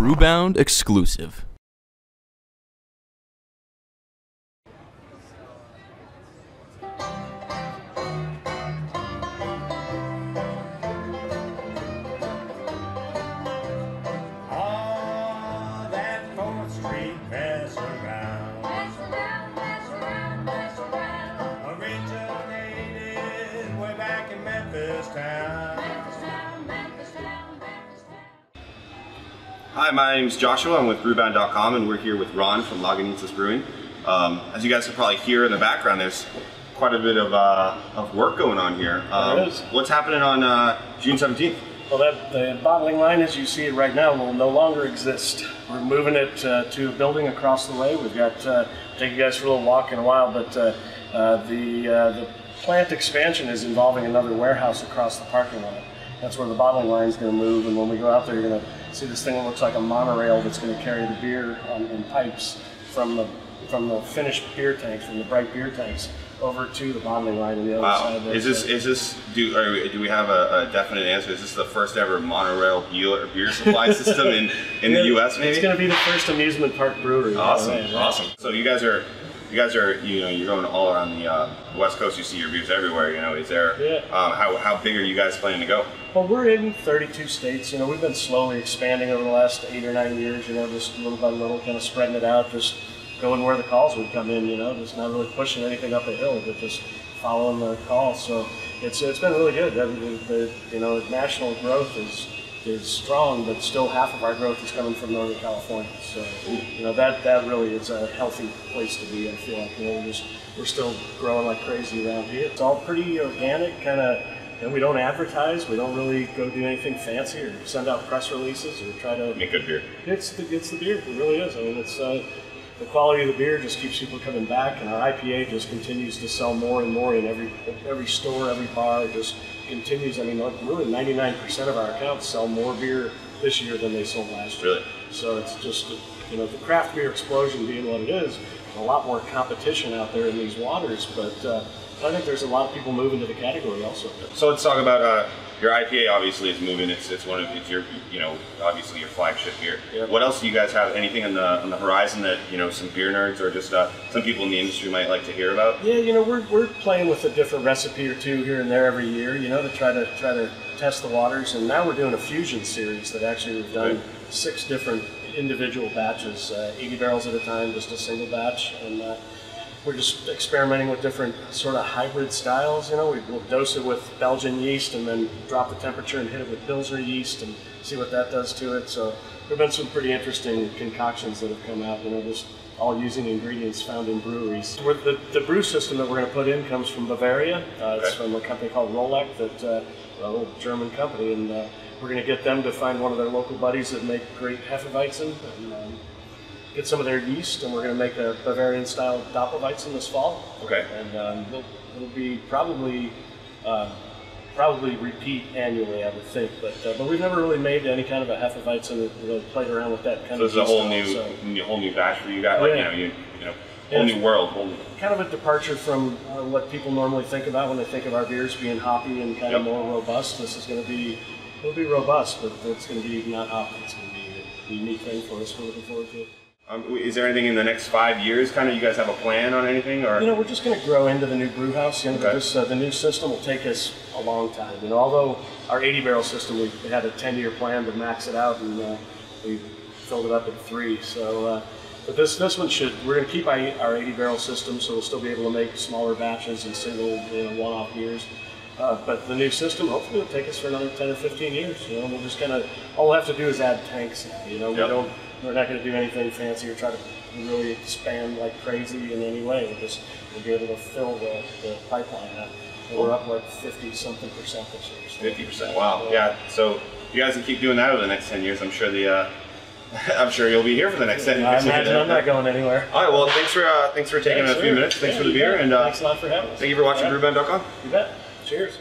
Brewbound exclusive. Hi, my name is Joshua. I'm with Brewbound.com, and we're here with Ron from Lagunitas Brewing. As you guys can probably hear in the background, there's quite a bit of work going on here. There is. What's happening on June 17th? Well, the bottling line, as you see it right now, will no longer exist. We're moving it to a building across the way. We've got take you guys for a little walk in a while, but the plant expansion is involving another warehouse across the parking lot. That's where the bottling line is going to move, and when we go out there, you're going to see this thing that looks like a monorail that's going to carry the beer in pipes from the finished beer tanks, from the bright beer tanks, over to the bottling line on the other side. There. Do we have a definite answer? Is this the first ever monorail beer supply system in the U.S. Maybe? It's going to be the first amusement park brewery. Awesome, awesome. So you guys are, you're going all around the West Coast. You see your beers everywhere. Is there? Yeah. How big are you guys planning to go? Well, we're in 32 states. We've been slowly expanding over the last 8 or 9 years. Just little by little, kind of spreading it out, just going where the calls would come in. Just not really pushing anything up a hill, but just following the calls. So it's been really good. The national growth is strong, but still half of our growth is coming from Northern California. So that really is a healthy place to be. I feel like we're still growing like crazy around here. It's all pretty organic, kind of. We don't advertise. We don't really go do anything fancy or send out press releases or try to make good beer. It's the beer. It really is. It's the quality of the beer just keeps people coming back, and our IPA just continues to sell more and more in every store, every bar. It just continues. Really 99% of our accounts sell more beer this year than they sold last year. Really? So it's just the craft beer explosion being what it is. A lot more competition out there in these waters, but. I think there's a lot of people moving to the category also. So let's talk about your IPA. Obviously, is moving. It's your obviously your flagship beer. Yep. What else do you guys have? Anything on the horizon that some beer nerds or just some people in the industry might like to hear about? Yeah, we're playing with a different recipe or two here and there every year. To try to test the waters. And now we're doing a fusion series that actually we've done 6 different individual batches, 80 barrels at a time, just a single batch, and. We're just experimenting with different sort of hybrid styles. We'll dose it with Belgian yeast and then drop the temperature and hit it with Pilsner yeast and see what that does to it. So there have been some pretty interesting concoctions that have come out, just all using ingredients found in breweries. The brew system that we're going to put in comes from Bavaria. It's from a company called Roleck, a little German company, and we're going to get them to find one of their local buddies that make great Hefeweizen and get some of their yeast, and we're going to make a Bavarian-style Doppelweizen this fall. Okay. And it'll be probably repeat annually, I would think. But we've never really made any kind of a Hefeweizen that really played around with that kind of. So it's a whole new batch for you guys. Whole new world. Kind of a departure from what people normally think about when they think of our beers being hoppy and kind of more robust. This is going to be it'll be robust, but it's going to be not hoppy. It's going to be a unique thing for us. We're looking forward to it. Is there anything in the next 5 years? You guys have a plan on anything, or we're just going to grow into the new brew house. The new system will take us a long time. Although our 80 barrel system, we had a 10-year plan to max it out, and we filled it up in 3. So, but this one we're going to keep our 80 barrel system, so we'll still be able to make smaller batches and single one-off beers. But the new system hopefully will take us for another 10 or 15 years. We'll just all we'll have to do is add tanks. We're not going to do anything fancy or try to really expand like crazy in any way. We'll be able to fill the pipeline up. And we're up like 50-something% this year. 50%. Wow. Yeah. So you guys can keep doing that over the next 10 years. I'm sure I'm sure you'll be here for the next 10 years. I imagine I'm not going anywhere. All right. Well, thanks for taking a few minutes. Thanks for the beer, and thanks a lot for having us. Thank you for watching Brewbound.com. You bet. Cheers.